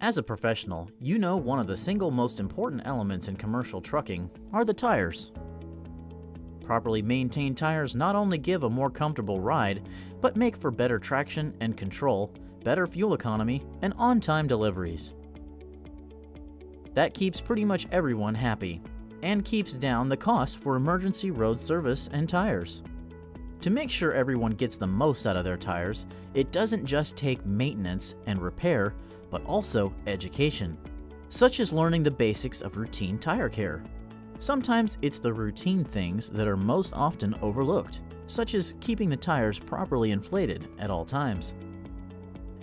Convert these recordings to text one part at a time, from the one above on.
As a professional, you know one of the single most important elements in commercial trucking are the tires. Properly maintained tires not only give a more comfortable ride, but make for better traction and control, better fuel economy, and on-time deliveries. That keeps pretty much everyone happy, and keeps down the cost for emergency road service and tires. To make sure everyone gets the most out of their tires, it doesn't just take maintenance and repair, but also education, such as learning the basics of routine tire care. Sometimes it's the routine things that are most often overlooked, such as keeping the tires properly inflated at all times.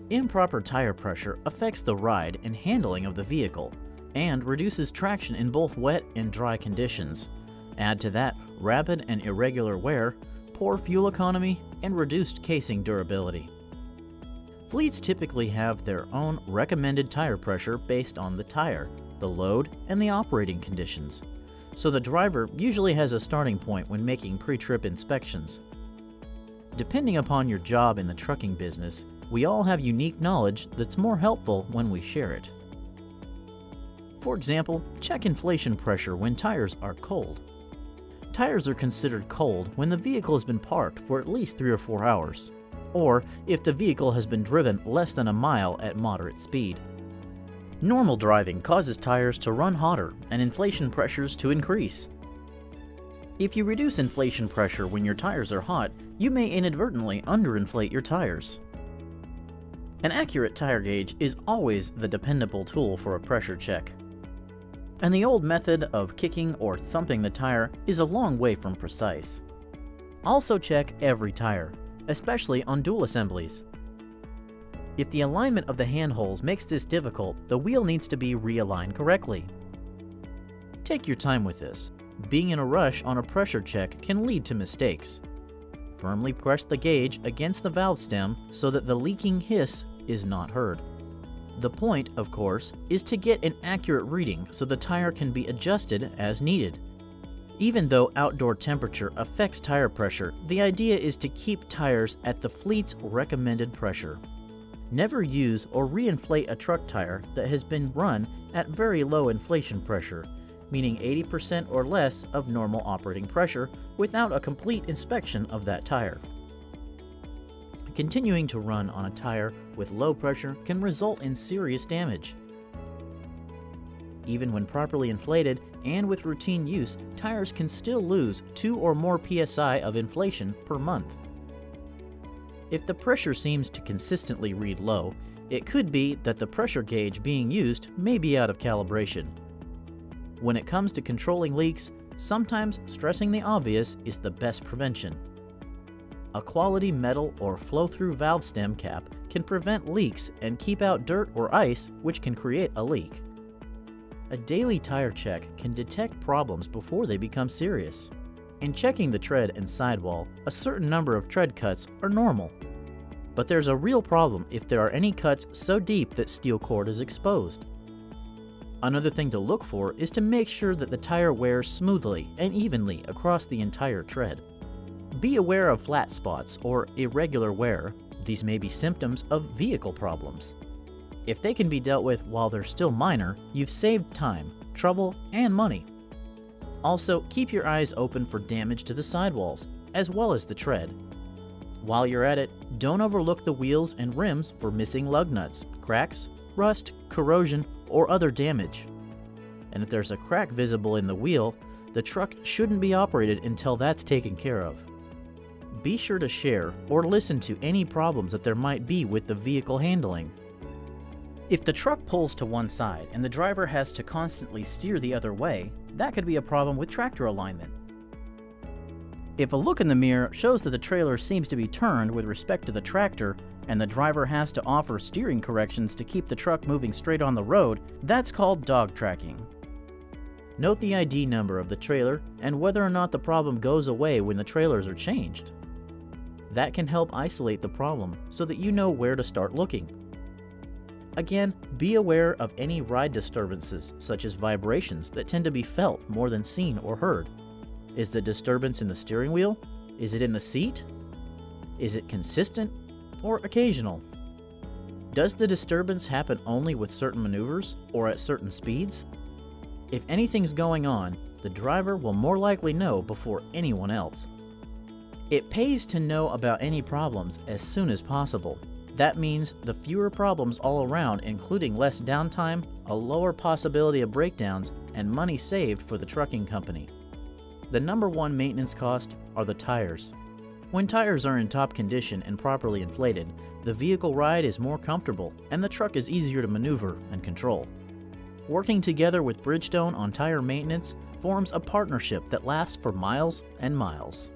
Improper tire pressure affects the ride and handling of the vehicle, and reduces traction in both wet and dry conditions. Add to that rapid and irregular wear, poor fuel economy, and reduced casing durability. Fleets typically have their own recommended tire pressure based on the tire, the load, and the operating conditions, so the driver usually has a starting point when making pre-trip inspections. Depending upon your job in the trucking business, we all have unique knowledge that's more helpful when we share it. For example, check inflation pressure when tires are cold. Tires are considered cold when the vehicle has been parked for at least 3 or 4 hours, or if the vehicle has been driven less than a mile at moderate speed. Normal driving causes tires to run hotter and inflation pressures to increase. If you reduce inflation pressure when your tires are hot, you may inadvertently underinflate your tires. An accurate tire gauge is always the dependable tool for a pressure check. And the old method of kicking or thumping the tire is a long way from precise. Also check every tire, especially on dual assemblies. If the alignment of the handholds makes this difficult, the wheel needs to be realigned correctly. Take your time with this. Being in a rush on a pressure check can lead to mistakes. Firmly press the gauge against the valve stem so that the leaking hiss is not heard. The point, of course, is to get an accurate reading so the tire can be adjusted as needed. Even though outdoor temperature affects tire pressure, the idea is to keep tires at the fleet's recommended pressure. Never use or reinflate a truck tire that has been run at very low inflation pressure, meaning 80% or less of normal operating pressure, without a complete inspection of that tire. Continuing to run on a tire with low pressure can result in serious damage. Even when properly inflated and with routine use, tires can still lose 2 or more psi of inflation per month. If the pressure seems to consistently read low, it could be that the pressure gauge being used may be out of calibration. When it comes to controlling leaks, sometimes stressing the obvious is the best prevention. A quality metal or flow-through valve stem cap can prevent leaks and keep out dirt or ice, which can create a leak. A daily tire check can detect problems before they become serious. In checking the tread and sidewall, a certain number of tread cuts are normal. But there's a real problem if there are any cuts so deep that steel cord is exposed. Another thing to look for is to make sure that the tire wears smoothly and evenly across the entire tread. Be aware of flat spots or irregular wear. These may be symptoms of vehicle problems. If they can be dealt with while they're still minor, you've saved time, trouble, and money. Also, keep your eyes open for damage to the sidewalls, as well as the tread. While you're at it, don't overlook the wheels and rims for missing lug nuts, cracks, rust, corrosion, or other damage. And if there's a crack visible in the wheel, the truck shouldn't be operated until that's taken care of. Be sure to share or listen to any problems that there might be with the vehicle handling. If the truck pulls to one side and the driver has to constantly steer the other way, that could be a problem with tractor alignment. If a look in the mirror shows that the trailer seems to be turned with respect to the tractor, and the driver has to offer steering corrections to keep the truck moving straight on the road, that's called dog tracking. Note the ID number of the trailer and whether or not the problem goes away when the trailers are changed. That can help isolate the problem so that you know where to start looking. Again, be aware of any ride disturbances, such as vibrations that tend to be felt more than seen or heard. Is the disturbance in the steering wheel? Is it in the seat? Is it consistent or occasional? Does the disturbance happen only with certain maneuvers or at certain speeds? If anything's going on, the driver will more likely know before anyone else. It pays to know about any problems as soon as possible. That means the fewer problems all around, including less downtime, a lower possibility of breakdowns, and money saved for the trucking company. The number one maintenance cost are the tires. When tires are in top condition and properly inflated, the vehicle ride is more comfortable and the truck is easier to maneuver and control. Working together with Bridgestone on tire maintenance forms a partnership that lasts for miles and miles.